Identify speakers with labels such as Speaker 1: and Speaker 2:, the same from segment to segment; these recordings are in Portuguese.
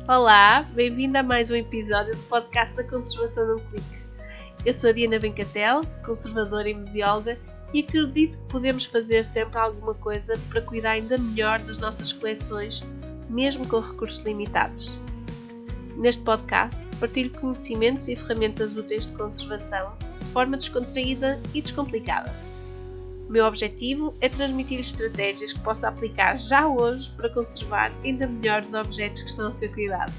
Speaker 1: Olá, bem-vindo a mais um episódio do podcast da Conservação num Clique. Eu sou a Diana Vencatel, conservadora e museóloga, e acredito que podemos fazer sempre alguma coisa para cuidar ainda melhor das nossas coleções, mesmo com recursos limitados. Neste podcast, partilho conhecimentos e ferramentas úteis de conservação de forma descontraída e descomplicada. O meu objetivo é transmitir estratégias que possa aplicar já hoje para conservar ainda melhor os objetos que estão ao seu cuidado.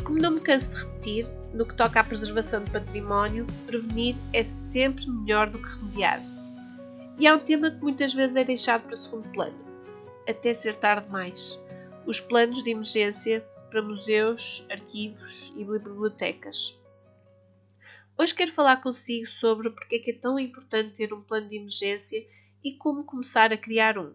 Speaker 1: Como não me canso de repetir, no que toca à preservação de património, prevenir é sempre melhor do que remediar. E há um tema que muitas vezes é deixado para segundo plano, até ser tarde demais: os planos de emergência para museus, arquivos e bibliotecas. Hoje quero falar consigo sobre porque é que é tão importante ter um plano de emergência e como começar a criar um.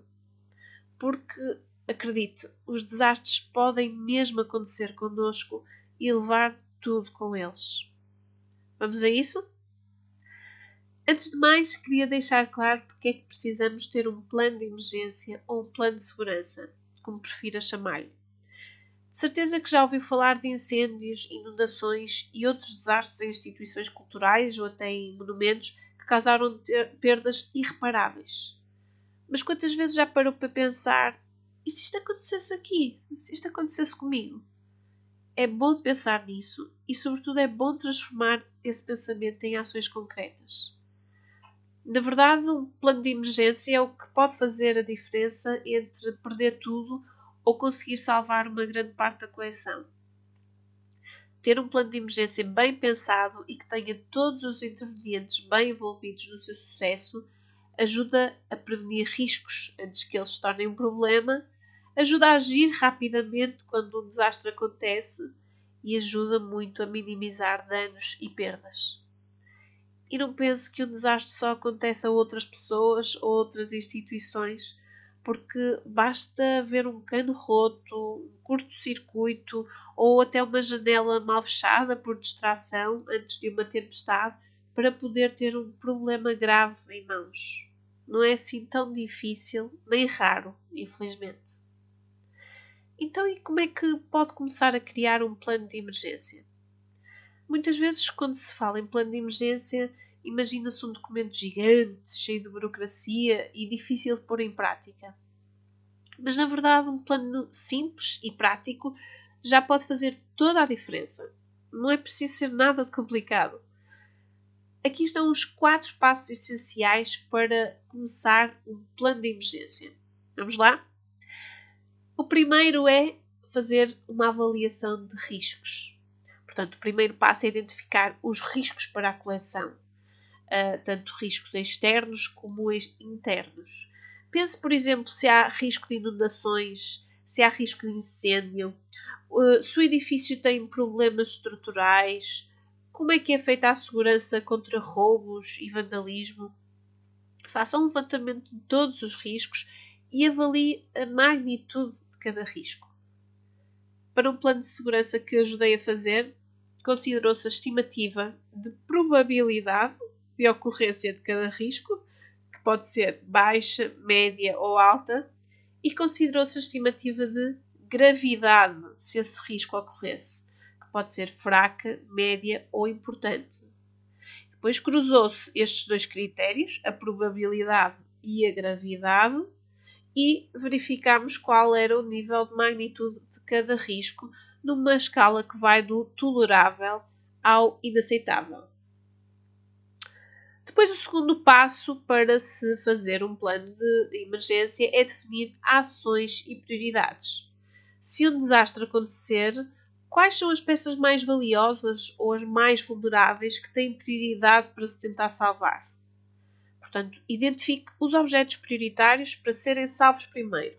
Speaker 1: Porque, acredite, os desastres podem mesmo acontecer connosco e levar tudo com eles. Vamos a isso? Antes de mais, queria deixar claro porque é que precisamos ter um plano de emergência ou um plano de segurança, como prefira chamar-lhe. De certeza que já ouviu falar de incêndios, inundações e outros desastres em instituições culturais ou até em monumentos que causaram perdas irreparáveis. Mas quantas vezes já parou para pensar: e se isto acontecesse aqui? E se isto acontecesse comigo? É bom pensar nisso e, sobretudo, é bom transformar esse pensamento em ações concretas. Na verdade, um plano de emergência é o que pode fazer a diferença entre perder tudo ou conseguir salvar uma grande parte da coleção. Ter um plano de emergência bem pensado e que tenha todos os intervenientes bem envolvidos no seu sucesso ajuda a prevenir riscos antes que eles se tornem um problema, ajuda a agir rapidamente quando um desastre acontece e ajuda muito a minimizar danos e perdas. E não pense que um desastre só acontece a outras pessoas ou outras instituições, porque basta ver um cano roto, um curto-circuito ou até uma janela mal fechada por distração antes de uma tempestade para poder ter um problema grave em mãos. Não é assim tão difícil, nem raro, infelizmente. Então, e como é que pode começar a criar um plano de emergência? Muitas vezes, quando se fala em plano de emergência, imagina-se um documento gigante, cheio de burocracia e difícil de pôr em prática. Mas, na verdade, um plano simples e prático já pode fazer toda a diferença. Não é preciso ser nada de complicado. Aqui estão os 4 passos essenciais para começar um plano de emergência. Vamos lá? O primeiro é fazer uma avaliação de riscos. Portanto, o primeiro passo é identificar os riscos para a coleção, tanto riscos externos como internos. Pense, por exemplo, se há risco de inundações, se há risco de incêndio, se o edifício tem problemas estruturais, como é que é feita a segurança contra roubos e vandalismo. Faça um levantamento de todos os riscos e avalie a magnitude de cada risco. Para um plano de segurança que ajudei a fazer, considerou-se a estimativa de probabilidade de ocorrência de cada risco, que pode ser baixa, média ou alta, e considerou-se a estimativa de gravidade se esse risco ocorresse, que pode ser fraca, média ou importante. Depois cruzou-se estes dois critérios, a probabilidade e a gravidade, e verificámos qual era o nível de magnitude de cada risco numa escala que vai do tolerável ao inaceitável. Depois, o segundo passo para se fazer um plano de emergência é definir ações e prioridades. Se um desastre acontecer, quais são as peças mais valiosas ou as mais vulneráveis que têm prioridade para se tentar salvar? Portanto, identifique os objetos prioritários para serem salvos primeiro.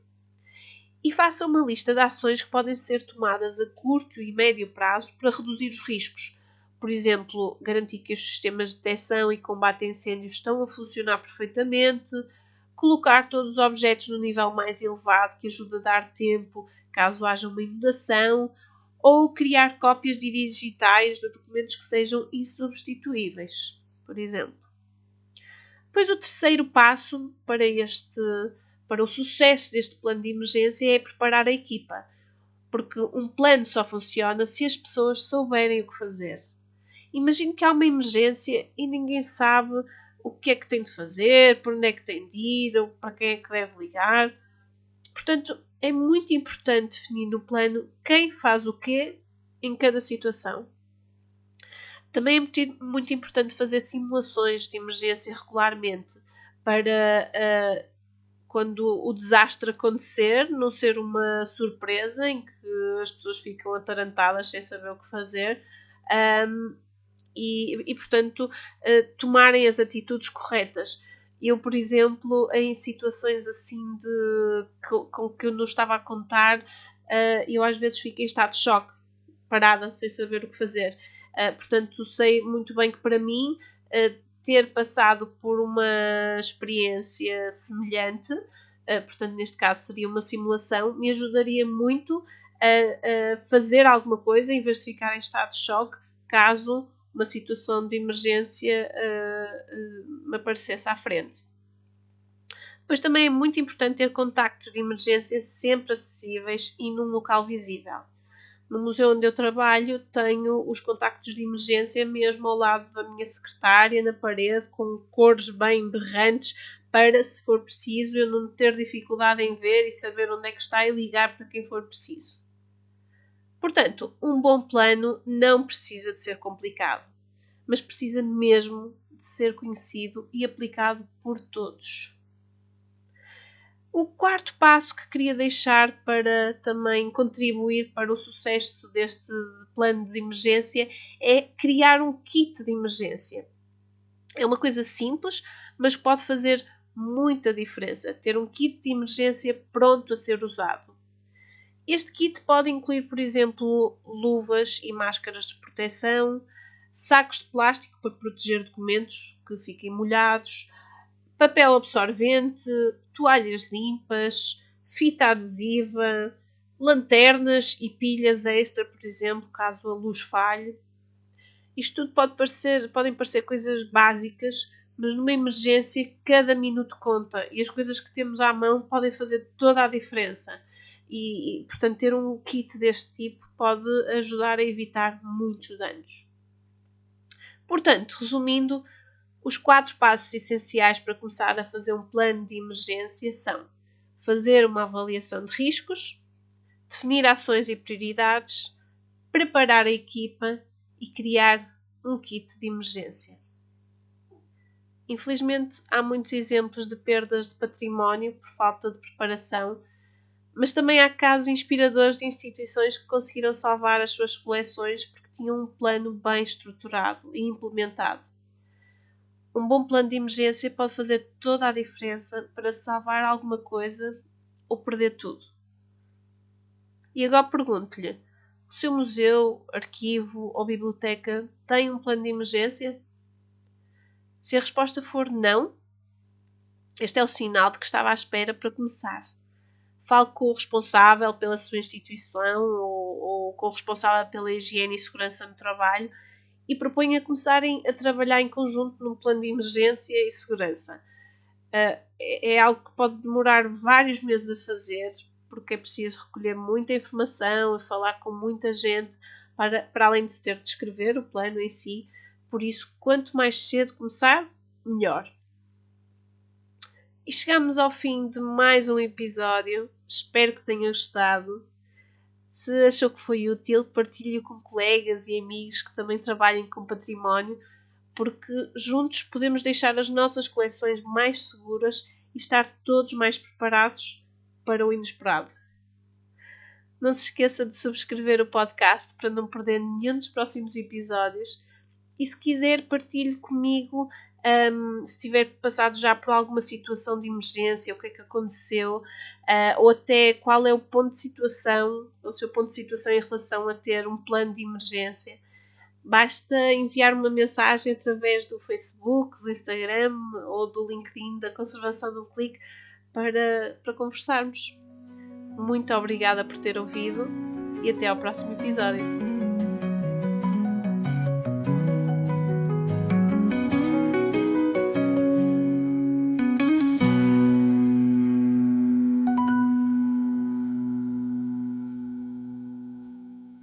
Speaker 1: E faça uma lista de ações que podem ser tomadas a curto e médio prazo para reduzir os riscos. Por exemplo, garantir que os sistemas de detecção e combate a incêndios estão a funcionar perfeitamente, colocar todos os objetos no nível mais elevado, que ajuda a dar tempo caso haja uma inundação, ou criar cópias digitais de documentos que sejam insubstituíveis, por exemplo. Depois, o terceiro passo para o sucesso deste plano de emergência é preparar a equipa. Porque um plano só funciona se as pessoas souberem o que fazer. Imagine que há uma emergência e ninguém sabe o que é que tem de fazer, por onde é que tem de ir, ou para quem é que deve ligar. Portanto, é muito importante definir no plano quem faz o quê em cada situação. Também é muito importante fazer simulações de emergência regularmente para quando o desastre acontecer, não ser uma surpresa em que as pessoas ficam atarantadas sem saber o que fazer portanto, tomarem as atitudes corretas. Eu, por exemplo, em situações assim com que eu não estava a contar, eu às vezes fico em estado de choque, parada, sem saber o que fazer. Portanto, sei muito bem que para mim ter passado por uma experiência semelhante, portanto, neste caso seria uma simulação, me ajudaria muito a fazer alguma coisa em vez de ficar em estado de choque, caso uma situação de emergência me aparecesse à frente. Depois também é muito importante ter contactos de emergência sempre acessíveis e num local visível. No museu onde eu trabalho tenho os contactos de emergência mesmo ao lado da minha secretária, na parede, com cores bem berrantes, para, se for preciso, eu não ter dificuldade em ver e saber onde é que está e ligar para quem for preciso. Portanto, um bom plano não precisa de ser complicado, mas precisa mesmo de ser conhecido e aplicado por todos. O quarto passo que queria deixar para também contribuir para o sucesso deste plano de emergência é criar um kit de emergência. É uma coisa simples, mas pode fazer muita diferença. Ter um kit de emergência pronto a ser usado. Este kit pode incluir, por exemplo, luvas e máscaras de proteção, sacos de plástico para proteger documentos que fiquem molhados, papel absorvente, toalhas limpas, fita adesiva, lanternas e pilhas extra, por exemplo, caso a luz falhe. Isto tudo podem parecer coisas básicas, mas numa emergência cada minuto conta e as coisas que temos à mão podem fazer toda a diferença. Portanto, ter um kit deste tipo pode ajudar a evitar muitos danos. Portanto, resumindo, os 4 passos essenciais para começar a fazer um plano de emergência são: fazer uma avaliação de riscos, definir ações e prioridades, preparar a equipa e criar um kit de emergência. Infelizmente, há muitos exemplos de perdas de património por falta de preparação, mas também há casos inspiradores de instituições que conseguiram salvar as suas coleções porque tinham um plano bem estruturado e implementado. Um bom plano de emergência pode fazer toda a diferença para salvar alguma coisa ou perder tudo. E agora pergunto-lhe: o seu museu, arquivo ou biblioteca tem um plano de emergência? Se a resposta for não, este é o sinal de que estava à espera para começar. Fale com o responsável pela sua instituição ou com o responsável pela higiene e segurança no trabalho e proponha começarem a trabalhar em conjunto num plano de emergência e segurança. É algo que pode demorar vários meses a fazer, porque é preciso recolher muita informação, falar com muita gente, para além de se ter de escrever o plano em si. Por isso, quanto mais cedo começar, melhor. E chegamos ao fim de mais um episódio. Espero que tenham gostado. Se achou que foi útil, partilhe-o com colegas e amigos que também trabalhem com património, porque juntos podemos deixar as nossas coleções mais seguras e estar todos mais preparados para o inesperado. Não se esqueça de subscrever o podcast para não perder nenhum dos próximos episódios. E se quiser, partilhe comigo se tiver passado já por alguma situação de emergência, o que é que aconteceu, ou até qual é o ponto de situação, o seu ponto de situação em relação a ter um plano de emergência. Basta enviar uma mensagem através do Facebook, do Instagram ou do LinkedIn da Conservação num Clique para conversarmos. Muito obrigada por ter ouvido e até ao próximo episódio.